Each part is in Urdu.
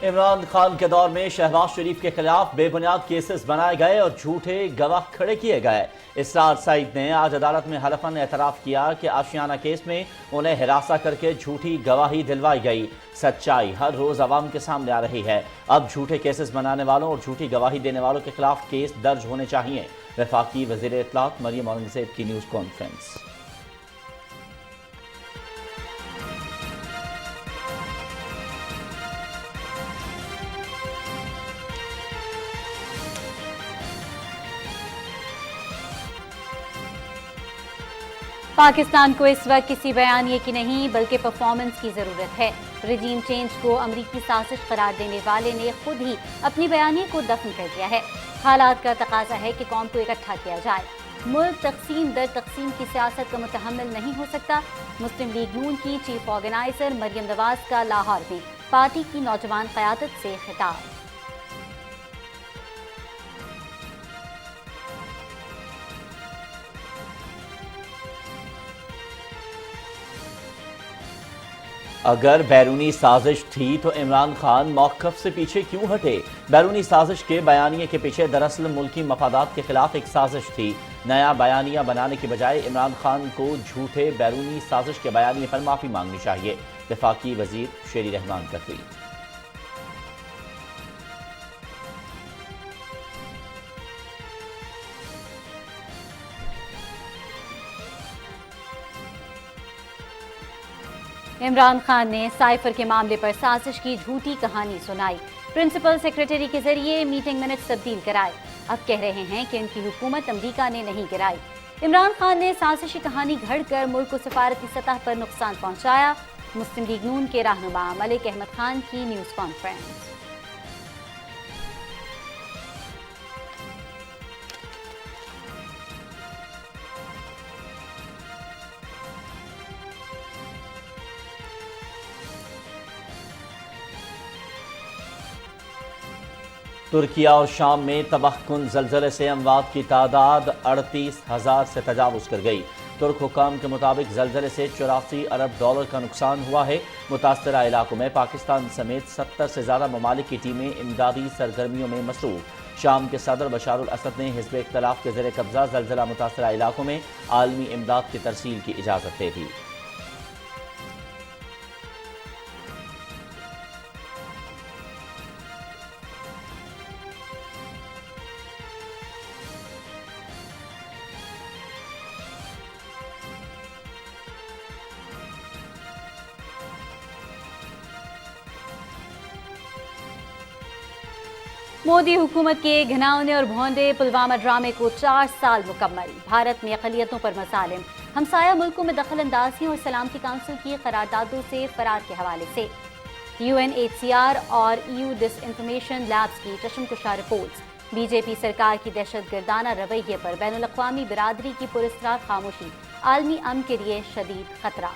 عمران خان کے دور میں شہباز شریف کے خلاف بے بنیاد کیسز بنائے گئے اور جھوٹے گواہ کھڑے کیے گئے۔ اسرار سعید نے آج عدالت میں حلفاً اعتراف کیا کہ آشیانہ کیس میں انہیں ہراساں کر کے جھوٹی گواہی دلوائی گئی۔ سچائی ہر روز عوام کے سامنے آ رہی ہے۔ اب جھوٹے کیسز بنانے والوں اور جھوٹی گواہی دینے والوں کے خلاف کیس درج ہونے چاہیے۔ وفاقی وزیر اطلاعات مریم اورنگزیب کی نیوز کانفرنس۔ پاکستان کو اس وقت کسی بیانیے کی نہیں بلکہ پرفارمنس کی ضرورت ہے۔ رجیم چینج کو امریکی سازش قرار دینے والے نے خود ہی اپنی بیانیے کو دفن کر دیا ہے۔ حالات کا تقاضا ہے کہ قوم کو اکٹھا کیا جائے۔ ملک تقسیم در تقسیم کی سیاست کا متحمل نہیں ہو سکتا۔ مسلم لیگ نون کی چیف آرگنائزر مریم نواز کا لاہور میں پارٹی کی نوجوان قیادت سے خطاب۔ اگر بیرونی سازش تھی تو عمران خان موقف سے پیچھے کیوں ہٹے؟ بیرونی سازش کے بیانیے کے پیچھے دراصل ملکی مفادات کے خلاف ایک سازش تھی۔ نیا بیانیہ بنانے کی بجائے عمران خان کو جھوٹے بیرونی سازش کے بیانیے پر معافی مانگنی چاہیے۔ وفاقی وزیر شیری رحمان کا ٹویٹ۔ عمران خان نے سائفر کے معاملے پر سازش کی جھوٹی کہانی سنائی۔ پرنسپل سیکریٹری کے ذریعے میٹنگ منٹس تبدیل کرائے۔ اب کہہ رہے ہیں کہ ان کی حکومت امریکہ نے نہیں گرائی۔ عمران خان نے سازشی کہانی گھڑ کر ملک کو سفارتی سطح پر نقصان پہنچایا۔ مسلم لیگ نون کے رہنما ملک احمد خان کی نیوز کانفرنس۔ ترکیہ اور شام میں تباہ کن زلزلے سے اموات کی تعداد 38,000 سے تجاوز کر گئی۔ ترک حکام کے مطابق زلزلے سے 84 ارب ڈالر کا نقصان ہوا ہے۔ متاثرہ علاقوں میں پاکستان سمیت 70 سے زیادہ ممالک کی ٹیمیں امدادی سرگرمیوں میں مصروف۔ شام کے صدر بشار الاسد نے حزب اختلاف کے زیر قبضہ زلزلہ متاثرہ علاقوں میں عالمی امداد کی ترسیل کی اجازت دے دی۔ مودی حکومت کے گھناؤنے اور بھونڈے پلوامہ ڈرامے کو 4 سال مکمل۔ بھارت میں اقلیتوں پر مظالم، ہمسایہ ملکوں میں دخل اندازیوں اور سلامتی کونسل کی قراردادوں سے فرار کے حوالے سے UNHCR اور EU ڈس انفارمیشن لیبز کی چشم کشا رپورٹس۔ بی جے پی سرکار کی دہشت گردانہ رویے پر بین الاقوامی برادری کی پراسرار خاموشی، عالمی امن کے لیے شدید خطرہ۔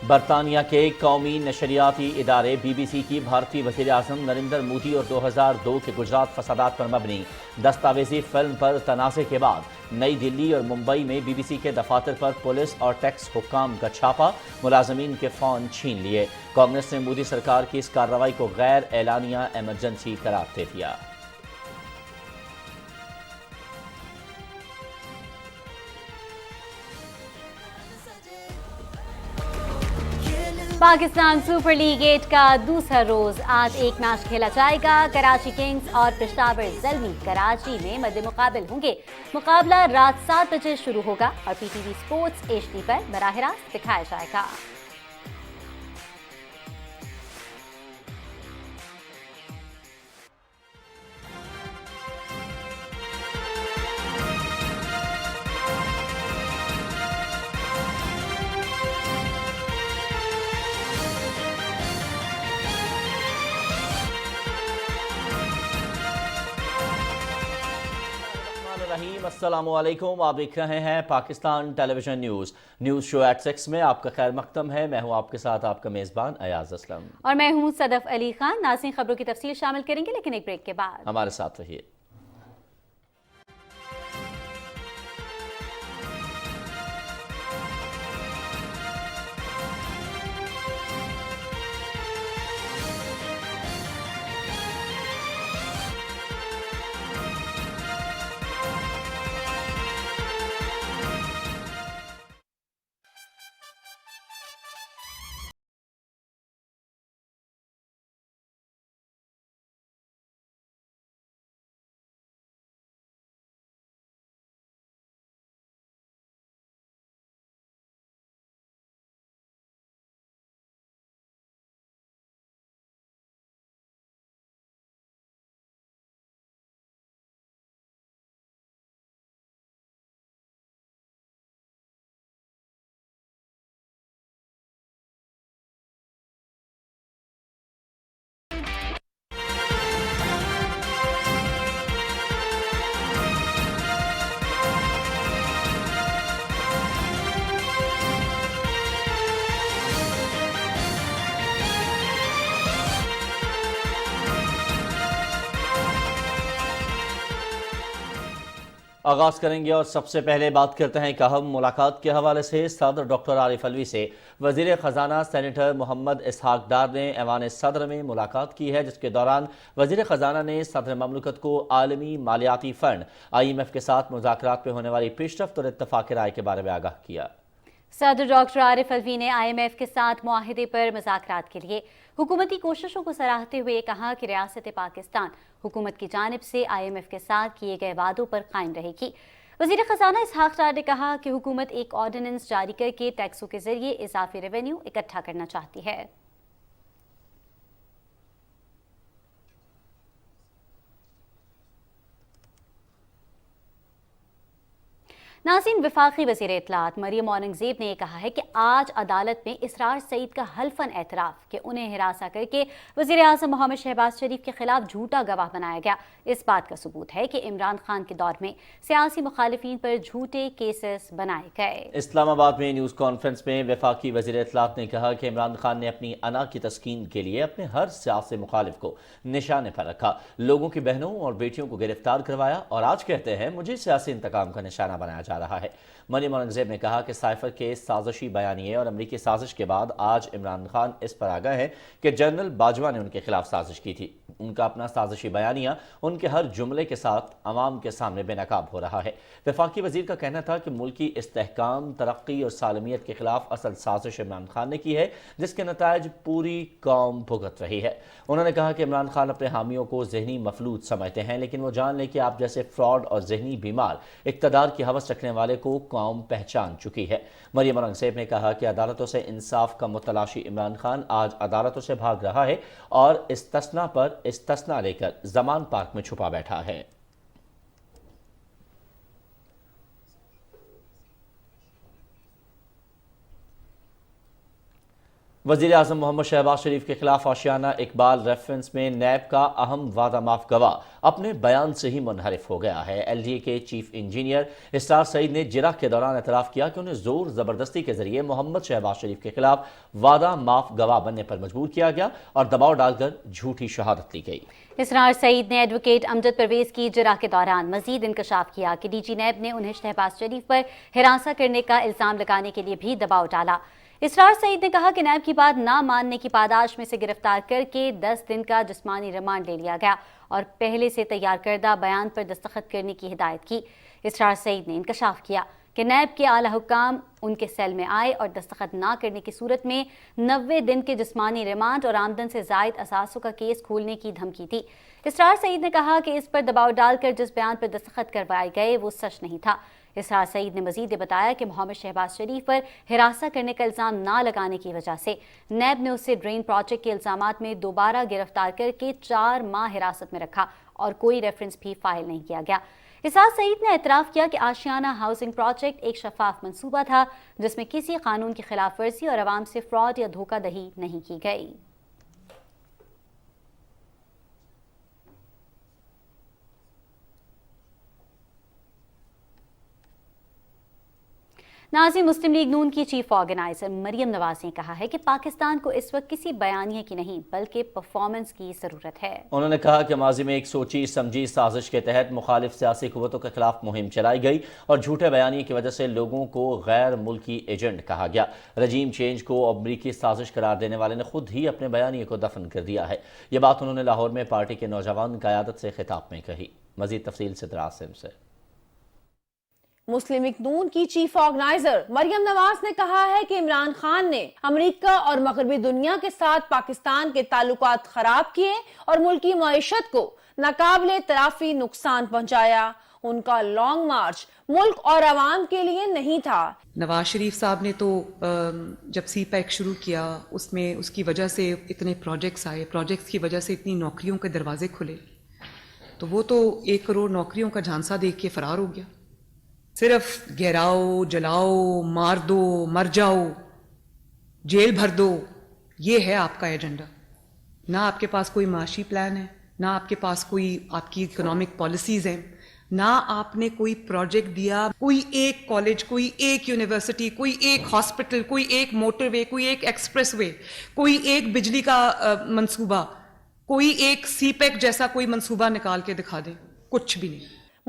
برطانیہ کے قومی نشریاتی ادارے BBC کی بھارتی وزیر اعظم نریندر مودی اور 2002 کے گجرات فسادات پر مبنی دستاویزی فلم پر تنازع کے بعد نئی دلی اور ممبئی میں BBC کے دفاتر پر پولیس اور ٹیکس حکام کا چھاپا، ملازمین کے فون چھین لیے۔ کانگریس نے مودی سرکار کی اس کارروائی کو غیر اعلانیہ ایمرجنسی قرار دے دیا۔ پاکستان سپر لیگ 8 کا دوسرا روز آج ایک میچ کھیلا جائے گا۔ کراچی کنگز اور پشاور زلمی کراچی میں مد مقابل ہوں گے۔ مقابلہ رات 7 بجے شروع ہوگا اور PTV اسپورٹس HD پر براہ راست دکھایا جائے گا۔ السلام علیکم، آپ دیکھ رہے ہیں پاکستان ٹیلی ویژن نیوز شو ایٹ 6 میں آپ کا خیر مقدم ہے۔ میں ہوں آپ کے ساتھ آپ کا میزبان ایاز اسلم اور میں ہوں صدف علی خان۔ ناظرین، خبروں کی تفصیل شامل کریں گے لیکن ایک بریک کے بعد۔ ہمارے ساتھ رہیے۔ آغاز کریں گے اور سب سے پہلے بات کرتے ہیں ایک اہم ملاقات کے حوالے سے۔ صدر ڈاکٹر عارف علوی سے وزیر خزانہ سینیٹر محمد اسحاق ڈار نے ایوان صدر میں ملاقات کی ہے، جس کے دوران وزیر خزانہ نے صدر مملکت کو عالمی مالیاتی فنڈ IMF کے ساتھ مذاکرات میں ہونے والی پیش رفت اور اتفاق رائے کے بارے میں آگاہ کیا۔ صدر ڈاکٹر عارف علوی نے IMF کے ساتھ معاہدے پر مذاکرات کے لیے حکومتی کوششوں کو سراہتے ہوئے کہا کہ ریاست پاکستان حکومت کی جانب سے IMF کے ساتھ کیے گئے وعدوں پر قائم رہے گی۔ وزیر خزانہ اسحاق ڈار نے کہا کہ حکومت ایک آرڈیننس جاری کر کے ٹیکسوں کے ذریعے اضافی ریونیو اکٹھا کرنا چاہتی ہے۔ ناظرین، وفاقی وزیر اطلاعات مریم اورنگزیب نے یہ کہا ہے کہ آج عدالت میں اسرار سعید کا حلفاً اعتراف کہ انہیں ہراساں کر کے وزیر اعظم محمد شہباز شریف کے خلاف جھوٹا گواہ بنایا گیا، اس بات کا ثبوت ہے کہ عمران خان کے دور میں سیاسی مخالفین پر جھوٹے کیسز بنائے گئے۔ اسلام آباد میں نیوز کانفرنس میں وفاقی وزیر اطلاعات نے کہا کہ عمران خان نے اپنی انا کی تسکین کے لیے اپنے ہر سیاسی مخالف کو نشانے پر رکھا، لوگوں کی بہنوں اور بیٹیوں کو گرفتار کروایا اور آج کہتے ہیں مجھے سیاسی انتقام کا نشانہ بنایا جا رہا ہے۔ مریم اورنگزیب نے کہا کہ سائفر کے سازشی بیانیے اور امریکی سازش کے بعد آج عمران خان اس پر آگاہ ہے کہ جنرل باجوہ نے ان کے خلاف سازش کی تھی۔ ان کا اپنا سازشی بیانیہ ان کے ہر جملے کے ساتھ عوام کے سامنے بے نقاب ہو رہا ہے۔ وفاقی وزیر کا کہنا تھا کہ ملکی استحکام، ترقی اور سالمیت کے خلاف اصل سازش عمران خان نے کی ہے، جس کے نتائج پوری قوم بھگت رہی ہے۔ انہوں نے کہا کہ عمران خان اپنے حامیوں کو ذہنی مفلوج سمجھتے ہیں، لیکن وہ جان لیں کہ آپ جیسے فراڈ اور ذہنی بیمار اقتدار کی ہوس رکھنے والے کو قوم پہچان چکی ہے۔ مریم اورنگزیب نے کہا کہ عدالتوں سے انصاف کا متلاشی عمران خان آج عدالتوں سے بھاگ رہا ہے اور استثناء پر استثناء لے کر زمان پارک میں چھپا بیٹھا ہے۔ وزیر اعظم محمد شہباز شریف کے خلاف آشیانہ اقبال ریفرنس میں نیب کا اہم وعدہ ماف گواہ اپنے بیان سے ہی منحرف ہو گیا ہے۔ LDA کے چیف انجینئر اسرار سعید نے جرح کے دوران اعتراف کیا کہ انہیں زور زبردستی کے ذریعے محمد شہباز شریف کے خلاف وعدہ ماف گواہ بننے پر مجبور کیا گیا اور دباؤ ڈال کر جھوٹی شہادت لی گئی۔ اسرار سعید نے ایڈوکیٹ امجد پرویز کی جرح کے دوران مزید انکشاف کیا کہ DG نیب نے انہیں شہباز شریف پر ہراساں کرنے کا الزام لگانے کے لیے بھی دباؤ ڈالا۔ اسرار سعید نے کہا کہ نیب کی بات نہ ماننے کی پاداش میں سے گرفتار کر کے 10 دن کا جسمانی ریمانڈ لے لیا گیا اور پہلے سے تیار کردہ بیان پر دستخط کرنے کی ہدایت کی۔ اسرار سعید نے انکشاف کیا کہ نیب کے اعلیٰ حکام ان کے سیل میں آئے اور دستخط نہ کرنے کی صورت میں 90 دن کے جسمانی ریمانڈ اور آمدن سے زائد اثاثوں کا کیس کھولنے کی دھمکی تھی۔ اسرار سعید نے کہا کہ اس پر دباؤ ڈال کر جس بیان پر دستخط کروائے گئے وہ سچ نہیں تھا۔ اسرار سعید نے مزید یہ بتایا کہ محمد شہباز شریف پر ہراساں کرنے کا الزام نہ لگانے کی وجہ سے نیب نے اسے ڈرین پروجیکٹ کے الزامات میں دوبارہ گرفتار کر کے 4 ماہ حراست میں رکھا اور کوئی ریفرنس بھی فائل نہیں کیا گیا۔ اسرار سعید نے اعتراف کیا کہ آشیانہ ہاؤسنگ پروجیکٹ ایک شفاف منصوبہ تھا جس میں کسی قانون کی خلاف ورزی اور عوام سے فراڈ یا دھوکہ دہی نہیں کی گئی۔ ناظرین، مسلم لیگ نون کی چیف آرگنائزر مریم نواز نے کہا ہے کہ پاکستان کو اس وقت کسی بیانیے کی نہیں بلکہ پرفارمنس کی ضرورت ہے۔ انہوں نے کہا کہ ماضی میں ایک سوچی سمجھی سازش کے تحت مخالف سیاسی قوتوں کے خلاف مہم چلائی گئی اور جھوٹے بیانیے کی وجہ سے لوگوں کو غیر ملکی ایجنٹ کہا گیا۔ رجیم چینج کو امریکی سازش قرار دینے والے نے خود ہی اپنے بیانیے کو دفن کر دیا ہے۔ یہ بات انہوں نے لاہور میں پارٹی کے نوجوان قیادت سے خطاب میں کہی۔ مزید تفصیل سے عاصم سے۔ مسلم لیگ نون کی چیف آرگنائزر مریم نواز نے کہا ہے کہ عمران خان نے امریکہ اور مغربی دنیا کے ساتھ پاکستان کے تعلقات خراب کیے اور ملکی معیشت کو ناقابل تلافی نقصان پہنچایا۔ ان کا لانگ مارچ ملک اور عوام کے لیے نہیں تھا۔ نواز شریف صاحب نے تو جب سی پیک شروع کیا اس میں اس کی وجہ سے اتنے پروجیکٹس آئے، پروجیکٹس کی وجہ سے اتنی نوکریوں کے دروازے کھلے، تو وہ تو 1 کروڑ نوکریوں کا جھانسا دیکھ کے فرار ہو گیا۔ صرف گھیراؤ، جلاؤ، مار دو، مر جاؤ، جیل بھر دو، یہ ہے آپ کا ایجنڈا۔ نہ آپ کے پاس کوئی معاشی پلان ہے، نہ آپ کے پاس کوئی آپ کی اکنامک پالیسیز ہیں، نہ آپ نے کوئی پروجیکٹ دیا، کوئی ایک کالج، کوئی ایک یونیورسٹی، کوئی ایک ہاسپٹل، کوئی ایک موٹر وے، کوئی ایک ایکسپریس وے، کوئی ایک بجلی کا منصوبہ، کوئی ایک سی پیک جیسا کوئی منصوبہ نکال کے دکھا دیں، کچھ بھی نہیں۔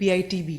PITB,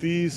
30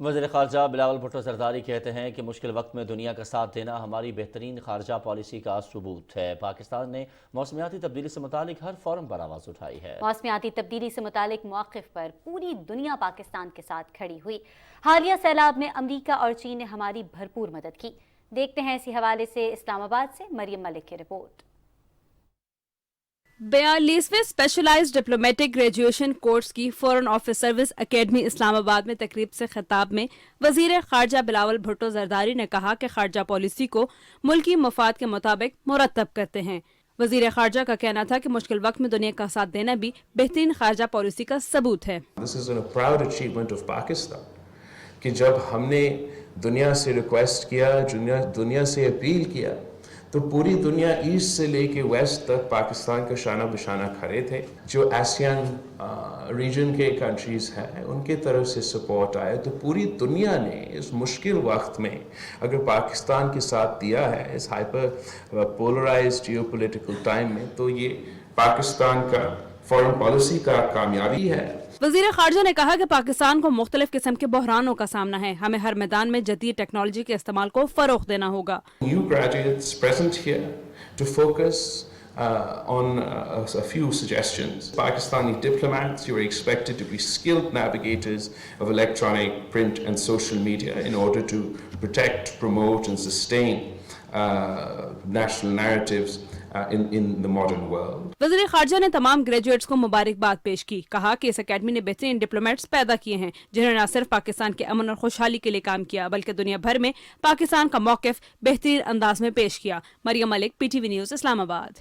وزیر خارجہ بلاول بھٹو زرداری کہتے ہیں کہ مشکل وقت میں دنیا کا ساتھ دینا ہماری بہترین خارجہ پالیسی کا ثبوت ہے۔ پاکستان نے موسمیاتی تبدیلی سے متعلق ہر فورم پر آواز اٹھائی ہے۔ موسمیاتی تبدیلی سے متعلق موقف پر پوری دنیا پاکستان کے ساتھ کھڑی ہوئی۔ حالیہ سیلاب میں امریکہ اور چین نے ہماری بھرپور مدد کی۔ دیکھتے ہیں اسی حوالے سے اسلام آباد سے مریم ملک کی رپورٹ۔ 42ویں اسپیشلائزڈ ڈپلومیٹک گریجویشن کورس کی foreign office service academy Islamabad میں تقریب سے خطاب میں وزیر خارجہ بلاول بھٹو زرداری نے کہا کہ خارجہ پالیسی کو ملکی مفاد کے مطابق مرتب کرتے ہیں۔ وزیر خارجہ کا کہنا تھا کہ مشکل وقت میں دنیا کا ساتھ دینا بھی بہترین خارجہ پالیسی کا ثبوت ہے۔ This is a proud achievement of Pakistan کہ جب ہم نے دنیا سے ریکویسٹ کیا، دنیا سے اپیل کیا، تو پوری دنیا ایسٹ سے لے کے ویسٹ تک پاکستان کا شانہ بشانہ کھڑے تھے۔ جو آسیان ریجن کے کنٹریز ہیں ان کے طرف سے سپورٹ آئے، تو پوری دنیا نے اس مشکل وقت میں اگر پاکستان کے ساتھ دیا ہے اس hyperpolarized geopolitical time میں، تو یہ پاکستان کا فورن پالیسی کا کامیابی ہے۔ وزیر خارجہ نے کہا کہ پاکستان کو مختلف قسم کے بحرانوں کا سامنا ہے، ہمیں ہر میدان میں جدید ٹیکنالوجی کے استعمال کو فروغ دینا ہوگا۔ New graduates present here to focus on a few suggestions. Pakistani diplomats, you are expected to be skilled navigators of electronic, print and social media in order to protect, promote and sustain national narratives in the modern world. وزیر خارجہ نے تمام گریجویٹس کو مبارکباد پیش کی، کہا کہ اس اکیڈمی نے بہترین ڈپلومیٹس پیدا کیے ہیں جنہوں نے نہ صرف پاکستان کے امن اور خوشحالی کے لیے کام کیا بلکہ دنیا بھر میں پاکستان کا موقف بہترین انداز میں پیش کیا۔ مریم ملک، پی ٹی وی نیوز، اسلام آباد۔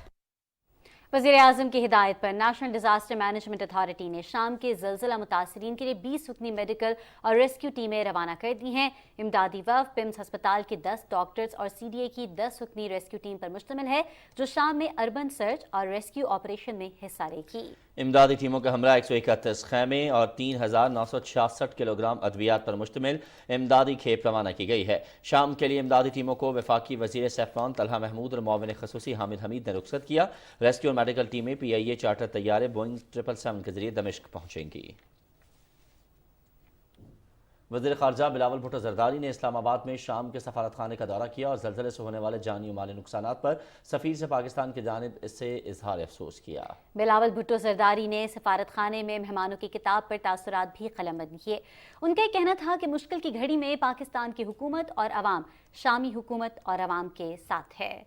وزیر اعظم کی ہدایت پر نیشنل ڈیزاسٹر مینجمنٹ اتھارٹی نے شام کے زلزلہ متاثرین کے لیے 20 رکنی میڈیکل اور ریسکیو ٹیمیں روانہ کر دی ہیں۔ امدادی وفد پمس ہسپتال کے 10 ڈاکٹرز اور سی ڈی اے کی 10 رکنی ریسکیو ٹیم پر مشتمل ہے جو شام میں اربن سرچ اور ریسکیو آپریشن میں حصہ لے گی۔ امدادی ٹیموں کے ہمراہ 131 خیمے اور 3966 کلو گرام ادویات پر مشتمل امدادی کھیپ روانہ کی گئی ہے۔ شام کے لیے امدادی ٹیموں کو وفاقی وزیر سیفران طلحہ محمود اور معاون خصوصی حامد حمید نے رخصت کیا۔ ریسکیو اور میڈیکل ٹیمیں پی آئی اے چارٹر طیارے بوئنگ 777 کے ذریعے دمشق پہنچیں گی۔ وزیر خارجہ بلاول بھٹو زرداری نے اسلام آباد میں شام کے سفارت خانے کا دورہ کیا اور زلزلے سے ہونے والے جانی و مالی نقصانات پر سفیر سے پاکستان کی جانب سے اظہار افسوس کیا۔ بلاول بھٹو زرداری نے سفارت خانے میں مہمانوں کی کتاب پر تاثرات بھی قلم بند کیے۔ ان کا یہ کہنا تھا کہ مشکل کی گھڑی میں پاکستان کی حکومت اور عوام شامی حکومت اور عوام کے ساتھ ہے۔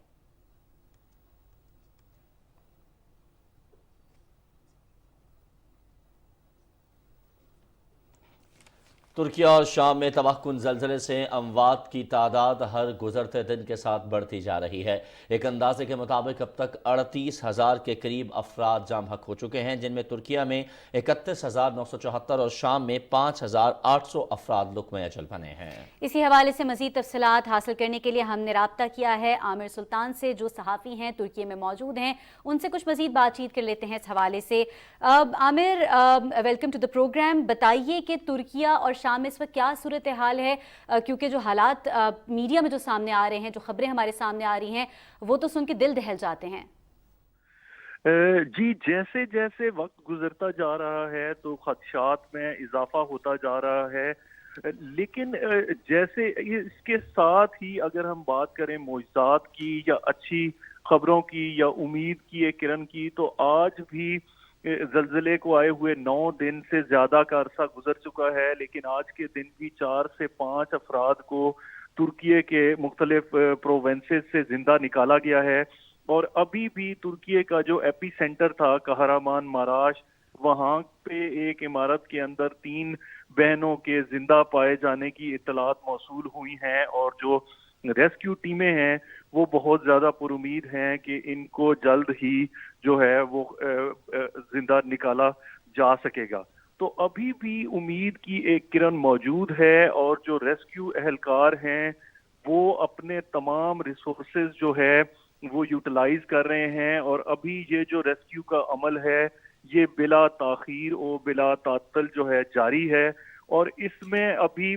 ترکیہ اور شام میں تباہ کن زلزلے سے اموات کی تعداد ہر گزرتے دن کے ساتھ بڑھتی جا رہی ہے۔ ایک اندازے کے مطابق اب تک 38,000 کے قریب افراد جاں بحق ہو چکے ہیں، جن میں ترکیہ میں 31,974 اور شام میں 5,800 افراد لقمہ اجل بنے ہیں۔ اسی حوالے سے مزید تفصیلات حاصل کرنے کے لیے ہم نے رابطہ کیا ہے عامر سلطان سے جو صحافی ہیں ترکیہ میں موجود ہیں، ان سے کچھ مزید بات چیت کر لیتے ہیں اس حوالے سے۔ عامر، ویلکم ٹو دا پروگرام۔ بتائیے کہ ترکیہ اور شام میں اس وقت کیا صورتحال ہے، کیونکہ جو حالات میڈیا میں جو سامنے آ رہے ہیں، جو خبریں ہمارے سامنے آ رہی ہیں، وہ تو سن کے دل دہل جاتے ہیں۔ جی، جیسے جیسے وقت گزرتا جا رہا ہے تو خدشات میں اضافہ ہوتا جا رہا ہے، لیکن جیسے اس کے ساتھ ہی اگر ہم بات کریں معجزات کی یا اچھی خبروں کی یا امید کی ایک کرن کی، تو آج بھی زلزلے کو آئے ہوئے 9 دن سے زیادہ کا عرصہ گزر چکا ہے، لیکن آج کے دن بھی 4 سے 5 افراد کو ترکیے کے مختلف پروونسز سے زندہ نکالا گیا ہے، اور ابھی بھی ترکیے کا جو ایپی سینٹر تھا کہرمان ماراش، وہاں پہ ایک عمارت کے اندر 3 بہنوں کے زندہ پائے جانے کی اطلاعات موصول ہوئی ہیں، اور جو ریسکیو ٹیمیں ہیں وہ بہت زیادہ پر امید ہیں کہ ان کو جلد ہی جو ہے وہ زندہ نکالا جا سکے گا۔ تو ابھی بھی امید کی ایک کرن موجود ہے، اور جو ریسکیو اہلکار ہیں وہ اپنے تمام ریسورسز جو ہے وہ یوٹیلائز کر رہے ہیں، اور ابھی یہ جو ریسکیو کا عمل ہے یہ بلا تاخیر اور بلا تعطل جو ہے جاری ہے، اور اس میں ابھی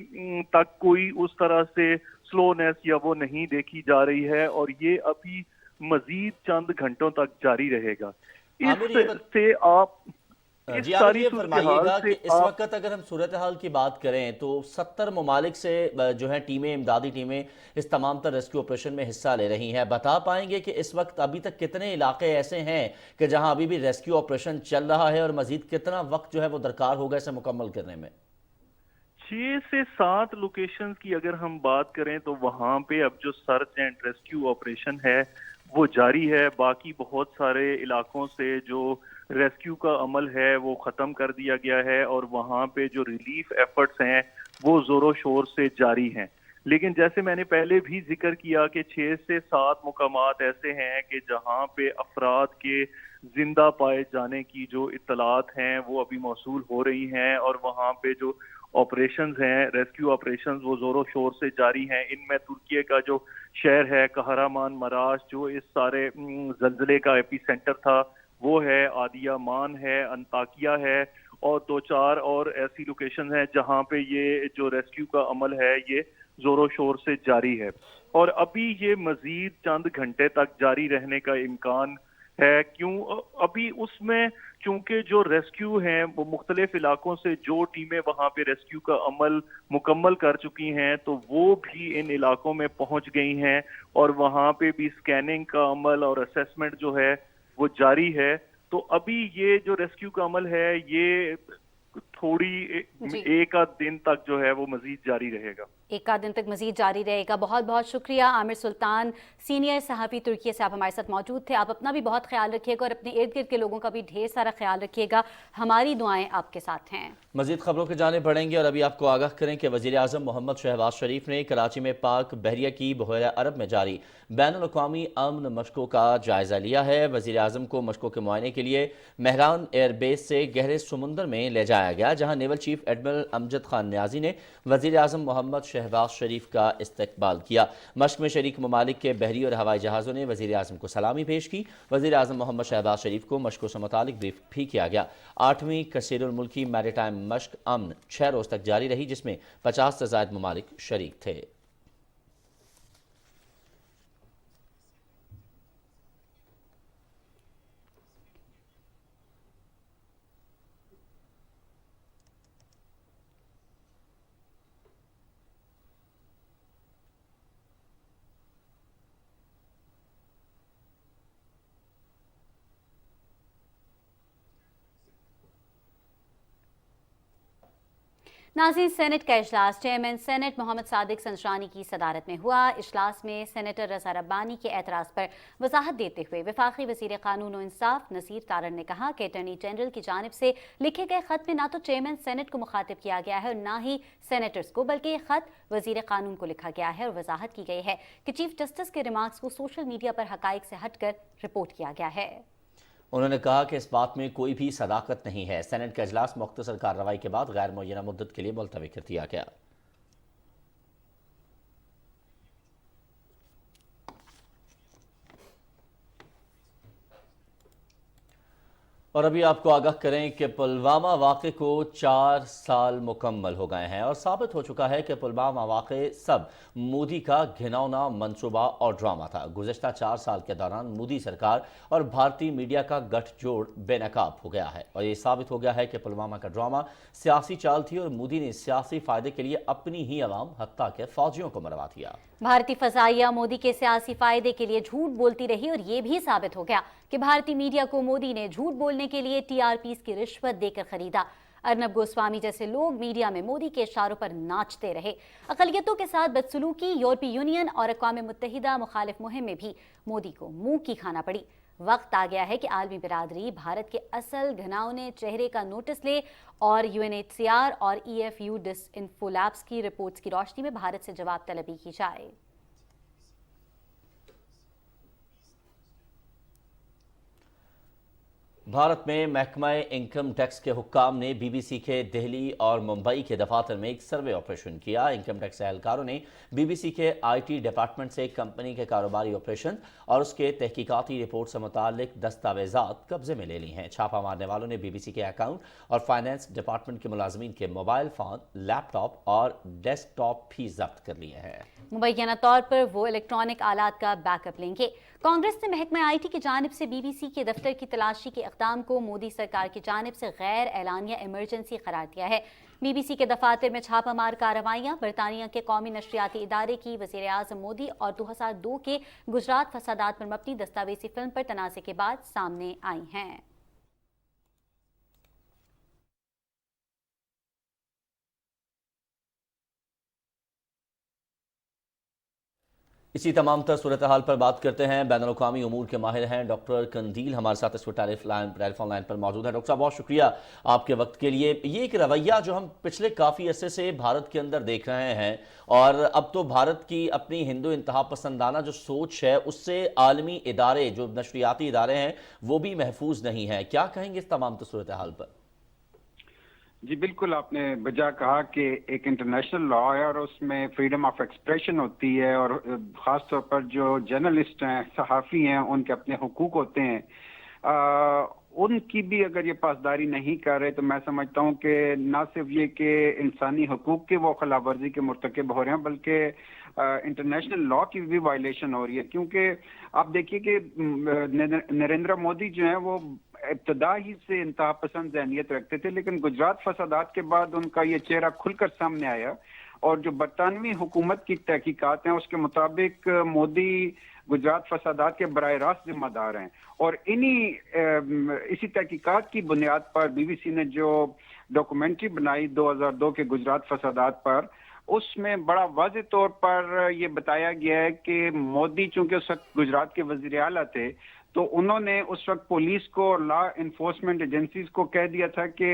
تک کوئی اس طرح سے سلونیس یا وہ نہیں دیکھی جا رہی ہے، اور یہ ابھی مزید چند گھنٹوں تک جاری رہے گا۔ اس سے آپ جی آپ یہ فرمائیے گا کہ اس وقت اگر ہم صورتحال کی بات کریں تو 70 ممالک سے جو ہیں ٹیمیں، امدادی ٹیمیں اس تمام تر ریسکیو آپریشن میں حصہ لے رہی ہیں. بتا پائیں گے کہ اس وقت ابھی تک کتنے علاقے ایسے ہیں کہ جہاں ابھی بھی ریسکیو آپریشن چل رہا ہے اور مزید کتنا وقت جو ہے وہ درکار ہوگا اسے مکمل کرنے میں؟ 6 سے 7 لوکیشنز کی اگر ہم بات کریں تو وہاں پہ اب جو سرچ اینڈ ریسکیو آپریشن ہے وہ جاری ہے. باقی بہت سارے علاقوں سے جو ریسکیو کا عمل ہے وہ ختم کر دیا گیا ہے اور وہاں پہ جو ریلیف ایفرٹس ہیں وہ زور و شور سے جاری ہیں. لیکن جیسے میں نے پہلے بھی ذکر کیا کہ 6 سے 7 مقامات ایسے ہیں کہ جہاں پہ افراد کے زندہ پائے جانے کی جو اطلاعات ہیں وہ ابھی موصول ہو رہی ہیں اور وہاں پہ جو آپریشنز ہیں، ریسکیو آپریشنز، وہ زور و شور سے جاری ہیں. ان میں ترکیے کا جو شہر ہے کہرمان مراش جو اس سارے زلزلے کا ایپی سینٹر تھا وہ ہے، آدیامان ہے، انطاکیہ ہے اور 2-4 اور ایسی لوکیشن ہیں جہاں پہ یہ جو ریسکیو کا عمل ہے یہ زور و شور سے جاری ہے اور ابھی یہ مزید چند گھنٹے تک جاری رہنے کا امکان ہے. ابھی اس میں چونکہ جو ریسکیو ہیں وہ مختلف علاقوں سے جو ٹیمیں وہاں پہ ریسکیو کا عمل مکمل کر چکی ہیں تو وہ بھی ان علاقوں میں پہنچ گئی ہیں اور وہاں پہ بھی سکیننگ کا عمل اور اسیسمنٹ جو ہے وہ جاری ہے. تو ابھی یہ جو ریسکیو کا عمل ہے یہ تھوڑی ایک آدھ دن تک جو ہے وہ مزید جاری رہے گا. ایک آدھ دن تک مزید جاری رہے گا. بہت بہت شکریہ عامر سلطان، سینئر صحافی ترکیے سے آپ ہمارے ساتھ موجود تھے. آپ اپنا بھی بہت خیال رکھیے گا اور اپنے ارد گرد کے لوگوں کا بھی ڈھیر سارا خیال رکھیے گا. ہماری دعائیں آپ کے ساتھ ہیں. مزید خبروں کی جانب بڑھیں گے اور ابھی آپ کو آگاہ کریں کہ وزیر اعظم محمد شہباز شریف نے کراچی میں پاک بحریہ کی بحیرہ عرب میں جاری بین الاقوامی امن مشقوں کا جائزہ لیا ہے. وزیر اعظم کو مشقوں کے معائنے کے لیے مہران ایئر بیس سے گہرے سمندر میں لے جایا گیا جہاں naval chief admiral Amjad Khan نیازی نے وزیر اعظم محمد شہباز شریف کا استقبال کیا. مشق میں شریک ممالک کے بحری اور ہوائی جہازوں نے وزیر اعظم کو سلامی پیش کی. وزیر اعظم محمد شہباز شریف کو مشقوں سے متعلق بریف بھی کیا گیا. 8ویں کثیر الملکی میری ٹائم مشق امن 6 روز تک جاری رہی جس میں 50 سے زائد ممالک شریک تھے. ناظرین، سینٹ کا اجلاس چیئرمین سینٹ محمد صادق سنجرانی کی صدارت میں ہوا. اجلاس میں سینیٹر رضا ربانی کے اعتراض پر وضاحت دیتے ہوئے وفاقی وزیر قانون و انصاف نصیر تارڑ نے کہا کہ اٹارنی جنرل کی جانب سے لکھے گئے خط میں نہ تو چیئرمین سینٹ کو مخاطب کیا گیا ہے اور نہ ہی سینیٹرز کو، بلکہ یہ خط وزیر قانون کو لکھا گیا ہے اور وضاحت کی گئی ہے کہ چیف جسٹس کے ریمارکس کو سوشل میڈیا پر حقائق سے ہٹ کر رپورٹ کیا گیا ہے. انہوں نے کہا کہ اس بات میں کوئی بھی صداقت نہیں ہے. سینٹ کا اجلاس مختصر کارروائی کے بعد غیر معینہ مدت کے لیے ملتوی کر دیا گیا. اور ابھی آپ کو آگاہ کریں کہ پلوامہ واقعے کو 4 سال مکمل ہو گئے ہیں اور ثابت ہو چکا ہے کہ پلوامہ واقع سب مودی کا گھناؤنا منصوبہ اور ڈرامہ تھا. گزشتہ 4 سال کے دوران مودی سرکار اور بھارتی میڈیا کا گٹھ جوڑ بے نقاب ہو گیا ہے اور یہ ثابت ہو گیا ہے کہ پلوامہ کا ڈرامہ سیاسی چال تھی اور مودی نے سیاسی فائدے کے لیے اپنی ہی عوام حتیٰ کہ فوجیوں کو مروا دیا. بھارتی فضائیہ مودی کے سیاسی فائدے کے لیے جھوٹ بولتی رہی اور یہ بھی ثابت ہو گیا کہ بھارتی میڈیا کو مودی نے جھوٹ بولنے کے لیے TRPs کی رشوت دے کر خریدا. ارنب گوسوامی جیسے لوگ میڈیا میں مودی کے اشاروں پر ناچتے رہے. اقلیتوں کے ساتھ بدسلوکی، یورپی یونین اور اقوام متحدہ مخالف مہم میں بھی مودی کو منہ کی کھانا پڑی. وقت آ گیا ہے کہ عالمی برادری بھارت کے اصل گھناؤنے چہرے کا نوٹس لے اور UNHCR اور EFU ڈس انفولیبس کی رپورٹس کی روشنی میں بھارت سے جواب طلبی کی جائے. بھارت میں محکمہ انکم ٹیکس کے حکام نے BBC کے دہلی اور ممبئی کے دفاتر میں ایک سروے آپریشن کیا. انکم ٹیکس اہلکاروں نے BBC کے IT ڈپارٹمنٹ سے کمپنی کے کاروباری آپریشن اور اس کے تحقیقاتی رپورٹ سے متعلق دستاویزات قبضے میں لے لی ہیں. چھاپہ مارنے والوں نے BBC کے اکاؤنٹ اور فائنانس ڈپارٹمنٹ کے ملازمین کے موبائل فون، لیپ ٹاپ اور ڈیسک ٹاپ بھی ضبط کر لیے ہیں. مبینہ طور پر وہ الیکٹرانک آلات کا بیک اپ لیں گے. کانگریس نے محکمہ IT کی جانب سے BBC کے دفتر کی تلاشی کے اقدام کو مودی سرکار کی جانب سے غیر اعلانیہ ایمرجنسی قرار دیا ہے۔ بی بی سی کے دفاتر میں چھاپہ مار کارروائیاں برطانیہ کے قومی نشریاتی ادارے کی وزیر اعظم مودی اور 2002 کے گجرات فسادات پر مبنی دستاویزی فلم پر تنازع کے بعد سامنے آئی ہیں۔ اسی تمام تر صورتحال پر بات کرتے ہیں۔ بین الاقوامی امور کے ماہر ہیں ڈاکٹر قندیل ہمارے ساتھ اس وقت ٹیلی فون لائن پر موجود ہیں۔ ڈاکٹر صاحب بہت شکریہ آپ کے وقت کے لیے۔ یہ ایک رویہ جو ہم پچھلے کافی عرصے سے بھارت کے اندر دیکھ رہے ہیں، اور اب تو بھارت کی اپنی ہندو انتہا پسندانہ جو سوچ ہے اس سے عالمی ادارے جو نشریاتی ادارے ہیں وہ بھی محفوظ نہیں ہیں، کیا کہیں گے اس تمام تر صورتحال پر؟ جی بالکل، آپ نے بجا کہا کہ ایک انٹرنیشنل لا ہے اور اس میں فریڈم آف ایکسپریشن ہوتی ہے، اور خاص طور پر جو جرنلسٹ ہیں، صحافی ہیں، ان کے اپنے حقوق ہوتے ہیں، ان کی بھی اگر یہ پاسداری نہیں کر رہے تو میں سمجھتا ہوں کہ نہ صرف یہ کہ انسانی حقوق کی وہ خلاف ورزی کے مرتکب ہو رہے ہیں، بلکہ انٹرنیشنل لا کی بھی وائلیشن ہو رہی ہے۔ کیونکہ آپ دیکھیے کہ نریندر مودی جو ہیں وہ ابتدا ہی سے انتہا پسند ذہنیت رکھتے تھے، لیکن گجرات فسادات کے بعد ان کا یہ چہرہ کھل کر سامنے آیا، اور جو برطانوی حکومت کی تحقیقات ہیں اس کے مطابق مودی گجرات فسادات کے براہ راست ذمہ دار ہیں، اور اسی تحقیقات کی بنیاد پر بی بی سی نے جو ڈاکومنٹری بنائی 2002 کے گجرات فسادات پر، اس میں بڑا واضح طور پر یہ بتایا گیا ہے کہ مودی چونکہ اس وقت گجرات کے وزیر اعلیٰ تھے تو انہوں نے اس وقت پولیس کو، لا انفورسمنٹ ایجنسیز کو کہہ دیا تھا کہ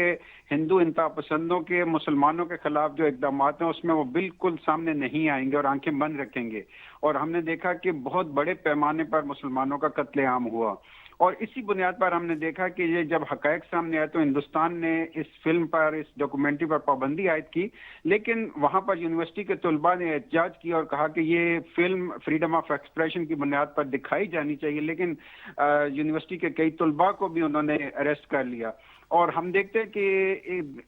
ہندو انتہا پسندوں کے، مسلمانوں کے خلاف جو اقدامات ہیں اس میں وہ بالکل سامنے نہیں آئیں گے اور آنکھیں بند رکھیں گے، اور ہم نے دیکھا کہ بہت بڑے پیمانے پر مسلمانوں کا قتل عام ہوا۔ اور اسی بنیاد پر ہم نے دیکھا کہ یہ جب حقائق سامنے آئے تو ہندوستان نے اس فلم پر، اس ڈاکومنٹری پر پابندی عائد کی، لیکن وہاں پر یونیورسٹی کے طلباء نے احتجاج کیا اور کہا کہ یہ فلم فریڈم آف ایکسپریشن کی بنیاد پر دکھائی جانی چاہیے، لیکن یونیورسٹی کے کئی طلباء کو بھی انہوں نے اریسٹ کر لیا۔ اور ہم دیکھتے ہیں کہ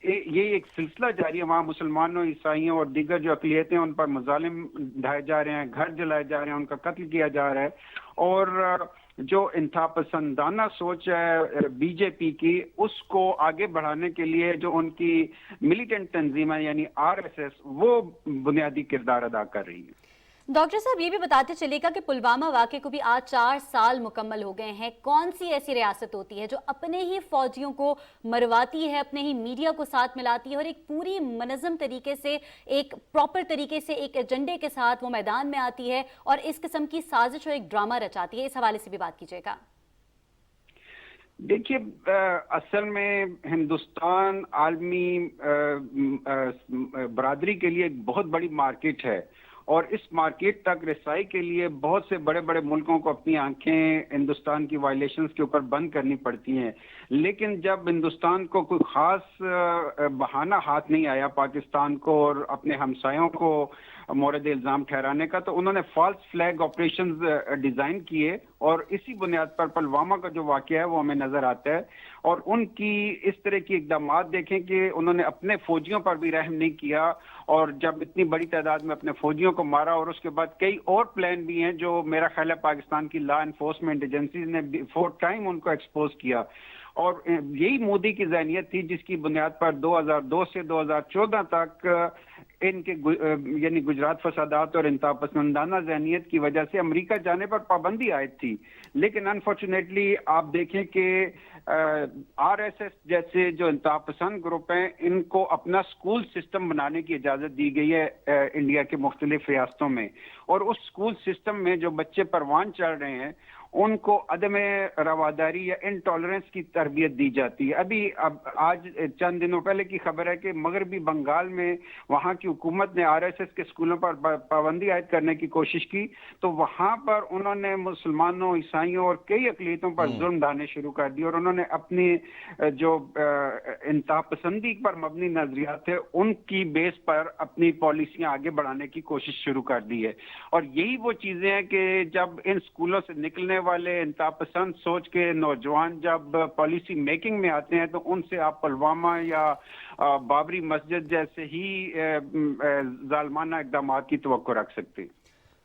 یہ ایک سلسلہ جاری ہے، وہاں مسلمانوں، عیسائیوں اور دیگر جو اقلیتیں ان پر مظالم ڈھائے جا رہے ہیں، گھر جلائے جا رہے ہیں، ان کا قتل کیا جا رہا ہے، اور جو انتہا پسندانہ سوچ ہے بی جے پی کی، اس کو آگے بڑھانے کے لیے جو ان کی ملیٹنٹ تنظیم ہے یعنی RSS، وہ بنیادی کردار ادا کر رہی ہے۔ ڈاکٹر صاحب یہ بھی بتاتے چلے گا کہ پلوامہ واقعے کو بھی آج 4 سال مکمل ہو گئے ہیں، کون سی ایسی ریاست ہوتی ہے جو اپنے ہی فوجیوں کو مرواتی ہے، اپنے ہی میڈیا کو ساتھ ملاتی ہے، اور ایک پوری منظم طریقے سے، ایک پراپر طریقے سے، ایک ایجنڈے کے ساتھ وہ میدان میں آتی ہے اور اس قسم کی سازش اور ایک ڈرامہ رچاتی ہے؟ اس حوالے سے بھی بات کیجیے گا۔ دیکھیے، اصل میں ہندوستان عالمی برادری کے لیے ایک بہت بڑی مارکیٹ ہے، اور اس مارکیٹ تک رسائی کے لیے بہت سے بڑے بڑے ملکوں کو اپنی آنکھیں ہندوستان کی وائلیشنز کے اوپر بند کرنی پڑتی ہیں، لیکن جب ہندوستان کو کوئی خاص بہانہ ہاتھ نہیں آیا پاکستان کو اور اپنے ہمسایوں کو مورد الزام ٹھہرانے کا، تو انہوں نے فالس فلیگ آپریشنز ڈیزائن کیے، اور اسی بنیاد پر پلوامہ کا جو واقعہ ہے وہ ہمیں نظر آتا ہے، اور ان کی اس طرح کی اقدامات دیکھیں کہ انہوں نے اپنے فوجیوں پر بھی رحم نہیں کیا، اور جب اتنی بڑی تعداد میں اپنے فوجیوں کو مارا، اور اس کے بعد کئی اور پلان بھی ہیں جو میرا خیال ہے پاکستان کی لا انفورسمنٹ ایجنسیز نے فور ٹائم ان کو ایکسپوز کیا، اور یہی مودی کی ذہنیت تھی جس کی بنیاد پر 2002 سے 2014 تک ان کے یعنی گجرات فسادات اور انتہا پسندانہ ذہنیت کی وجہ سے امریکہ جانے پر پابندی عائد تھی، لیکن انفارچونیٹلی آپ دیکھیں کہ RSS جیسے جو انتہا پسند گروپ ہیں، ان کو اپنا سکول سسٹم بنانے کی اجازت دی گئی ہے انڈیا کے مختلف ریاستوں میں، اور اس سکول سسٹم میں جو بچے پروان چڑھ رہے ہیں ان کو عدم رواداری یا انٹالرنس کی تربیت دی جاتی ہے۔ آج چند دنوں پہلے کی خبر ہے کہ مغربی بنگال میں وہاں کی حکومت نے RSS کے سکولوں پر پابندی عائد کرنے کی کوشش کی، تو وہاں پر انہوں نے مسلمانوں، عیسائیوں اور کئی اقلیتوں پر ظلم ڈھانے شروع کر دی، اور انہوں نے اپنی جو انتہا پسندی پر مبنی نظریات تھے ان کی بیس پر اپنی پالیسیاں آگے بڑھانے کی کوشش شروع کر دی ہے، اور یہی وہ چیزیں ہیں کہ جب ان سکولوں سے نکلنے والے انتہا پسند سوچ کے نوجوان جب پالیسی میکنگ میں آتے ہیں تو ان سے آپ پلوامہ یا بابری مسجد جیسے ہی ظالمانہ اقدامات کی توقع رکھ سکتے ہیں۔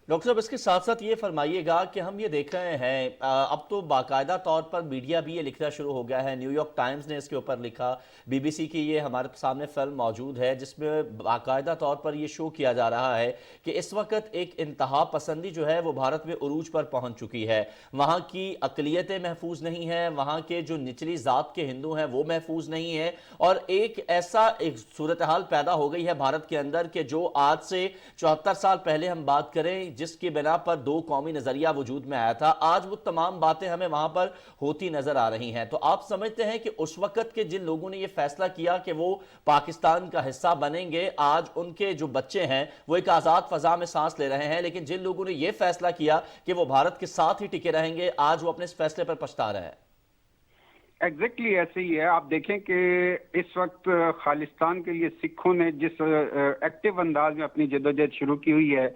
ڈاکٹر صاحب اس کے ساتھ ساتھ یہ فرمائیے گا کہ ہم یہ دیکھ رہے ہیں اب تو باقاعدہ طور پر میڈیا بھی یہ لکھنا شروع ہو گیا ہے. نیو یارک ٹائمز نے اس کے اوپر لکھا, بی بی سی کی یہ ہمارے سامنے فلم موجود ہے جس میں باقاعدہ طور پر یہ شو کیا جا رہا ہے کہ اس وقت ایک انتہا پسندی جو ہے وہ بھارت میں عروج پر پہنچ چکی ہے. وہاں کی اقلیتیں محفوظ نہیں ہیں, وہاں کے جو نچلی ذات کے ہندو ہیں وہ محفوظ نہیں ہیں, اور ایک ایک صورتحال پیدا ہو گئی ہے بھارت کے اندر کہ جو آج سے 74 سال پہلے ہم بات کریں جس کی بنا پر دو قومی نظریہ وجود میں آیا تھا, آج وہ تمام باتیں ہمیں وہاں پر ہوتی نظر آ رہی ہیں. تو آپ سمجھتے ہیں کہ اس وقت کے جن لوگوں نے یہ فیصلہ کیا کہ وہ پاکستان کا حصہ بنیں گے, آج ان کے جو بچے ہیں وہ ایک آزاد فضا میں سانس لے رہے ہیں, لیکن جن لوگوں نے یہ فیصلہ کیا کہ وہ بھارت کے ساتھ ہی ٹکے رہیں گے, آج وہ اپنے اس فیصلے پر پچھتا رہے ہیں؟ ایگزیکٹلی ایسے ہی ہے. آپ دیکھیں کہ اس وقت خالصتان کے لیے سکھوں نے جس ایکٹیو انداز میں اپنی جدوجہد شروع کی ہوئی ہے,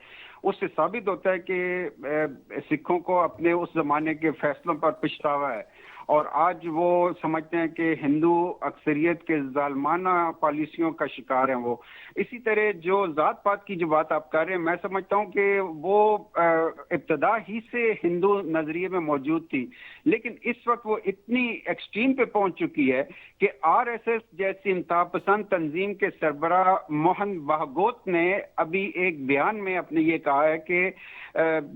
اس سے ثابت ہوتا ہے کہ سکھوں کو اپنے اس زمانے کے فیصلوں پر پچھتاوا ہے, اور آج وہ سمجھتے ہیں کہ ہندو اکثریت کے ظالمانہ پالیسیوں کا شکار ہیں. وہ اسی طرح جو ذات پات کی جو بات آپ کر رہے ہیں, میں سمجھتا ہوں کہ وہ ابتدا ہی سے ہندو نظریے میں موجود تھی, لیکن اس وقت وہ اتنی ایکسٹریم پہ پہنچ چکی ہے کہ آر ایس ایس جیسی انتہا پسند تنظیم کے سربراہ موہن بھاگوت نے ابھی ایک بیان میں اپنے یہ کہا ہے کہ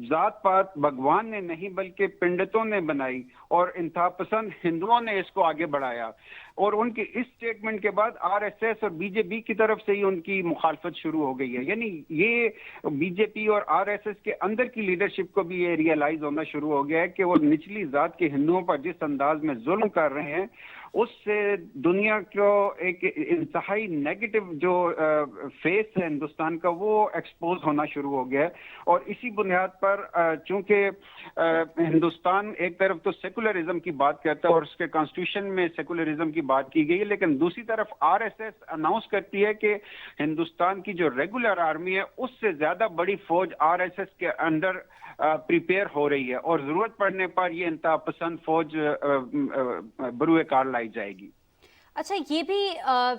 ذات پات بھگوان نے نہیں بلکہ پنڈتوں نے بنائی, اور انتہا پسند ہندوؤں نے اس کو آگے بڑھایا. اور ان کی اس سٹیٹمنٹ کے بعد آر ایس ایس اور بی جے پی کی طرف سے ہی ان کی مخالفت شروع ہو گئی ہے. یعنی یہ بی جے پی اور آر ایس ایس کے اندر کی لیڈرشپ کو بھی یہ ریئلائز ہونا شروع ہو گیا ہے کہ وہ نچلی ذات کے ہندوؤں پر جس انداز میں ظلم کر رہے ہیں, اس سے دنیا کو ایک انتہائی نیگیٹو جو فیس ہے ہندوستان کا وہ ایکسپوز ہونا شروع ہو گیا ہے. اور اسی بنیاد پر چونکہ ہندوستان ایک طرف تو سیکولرزم کی بات کرتا ہے اور اس کے کانسٹیٹیوشن میں سیکولرزم کی بات کی گئی ہے, لیکن دوسری طرف آر ایس ایس اناؤنس کرتی ہے کہ ہندوستان کی جو ریگولر آرمی ہے اس سے زیادہ بڑی فوج آر ایس ایس کے انڈر پریپیئر ہو رہی ہے, اور ضرورت پڑنے پر یہ انتہا پسند فوج بروئے کار لائی جائے گی. اچھا یہ بھی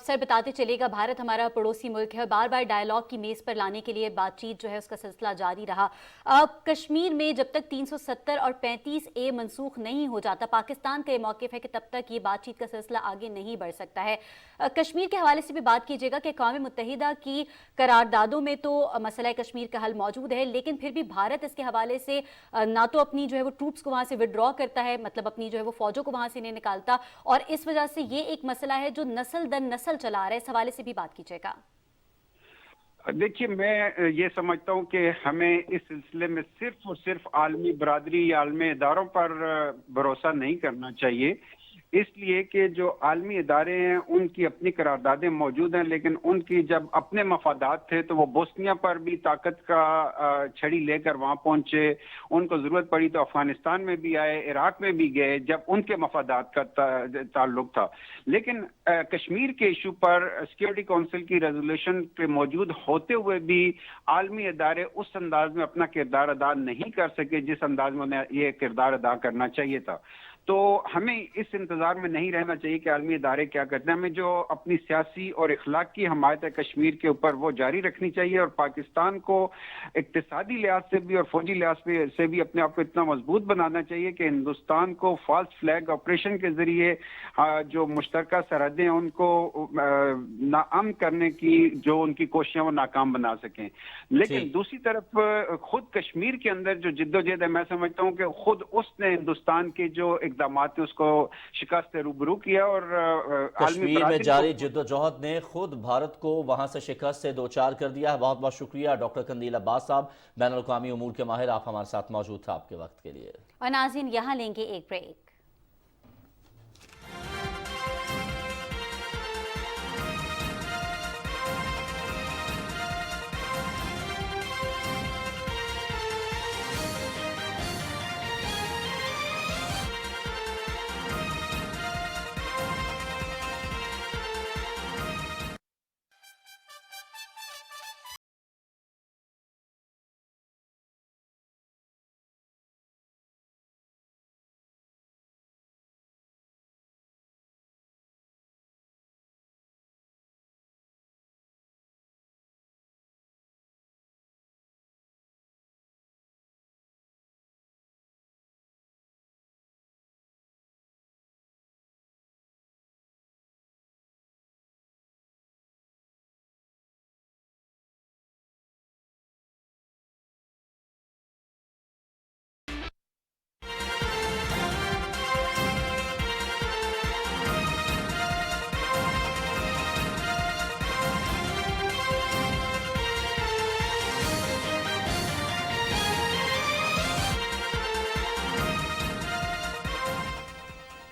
سر بتاتے چلے گا, بھارت ہمارا پڑوسی ملک ہے, بار بار ڈائیلاگ کی میز پر لانے کے لیے بات چیت جو ہے اس کا سلسلہ جاری رہا. کشمیر میں جب تک 370 اور 35A منسوخ نہیں ہو جاتا, پاکستان کا یہ موقف ہے کہ تب تک یہ بات چیت کا سلسلہ آگے نہیں بڑھ سکتا ہے. کشمیر کے حوالے سے بھی بات کیجیے گا کہ اقوام متحدہ کی قراردادوں میں تو مسئلہ کشمیر کا حل موجود ہے, لیکن پھر بھی بھارت اس کے حوالے سے نہ تو اپنی جو ہے وہ ٹروپس کو وہاں سے وڈرا کرتا ہے, مطلب اپنی جو ہے وہ فوجوں کو وہاں سے نہیں نکالتا, اور اس وجہ سے یہ ایک مسئلہ ہے جو نسل در نسل چلا رہا ہے. اس حوالے سے بھی بات کیجیے گا. دیکھیے, میں یہ سمجھتا ہوں کہ ہمیں اس سلسلے میں صرف اور صرف عالمی برادری یا عالمی اداروں پر بھروسہ نہیں کرنا چاہیے, اس لیے کہ جو عالمی ادارے ہیں ان کی اپنی قراردادیں موجود ہیں, لیکن ان کی جب اپنے مفادات تھے تو وہ بوسنیا پر بھی طاقت کا چھڑی لے کر وہاں پہنچے, ان کو ضرورت پڑی تو افغانستان میں بھی آئے, عراق میں بھی گئے جب ان کے مفادات کا تعلق تھا. لیکن کشمیر کے ایشو پر سیکیورٹی کونسل کی ریزولوشن کے موجود ہوتے ہوئے بھی عالمی ادارے اس انداز میں اپنا کردار ادا نہیں کر سکے جس انداز میں انہیں یہ کردار ادا کرنا چاہیے تھا. تو ہمیں اس انتظار میں نہیں رہنا چاہیے کہ عالمی ادارے کیا کرتے ہیں, ہمیں جو اپنی سیاسی اور اخلاقی حمایت ہے کشمیر کے اوپر وہ جاری رکھنی چاہیے, اور پاکستان کو اقتصادی لحاظ سے بھی اور فوجی لحاظ سے بھی اپنے آپ کو اتنا مضبوط بنانا چاہیے کہ ہندوستان کو فالس فلیگ آپریشن کے ذریعے جو مشترکہ سرحدیں ہیں ان کو ناامن کرنے کی جو ان کی کوششیں وہ ناکام بنا سکیں. لیکن دوسری طرف خود کشمیر کے اندر جو جدوجہد ہے, میں سمجھتا ہوں کہ خود اس نے ہندوستان کے جو اقدامات اس کو شکست روبرو کیا, اور کشمیر میں جاری جدوجہد نے خود بھارت کو وہاں سے شکست سے دوچار کر دیا ہے. بہت بہت شکریہ ڈاکٹر قندیل عباس صاحب, بین الاقوامی امور کے ماہر, آپ ہمارے ساتھ موجود تھا آپ کے وقت کے لیے. اور ناظرین یہاں لیں گے ایک بریک.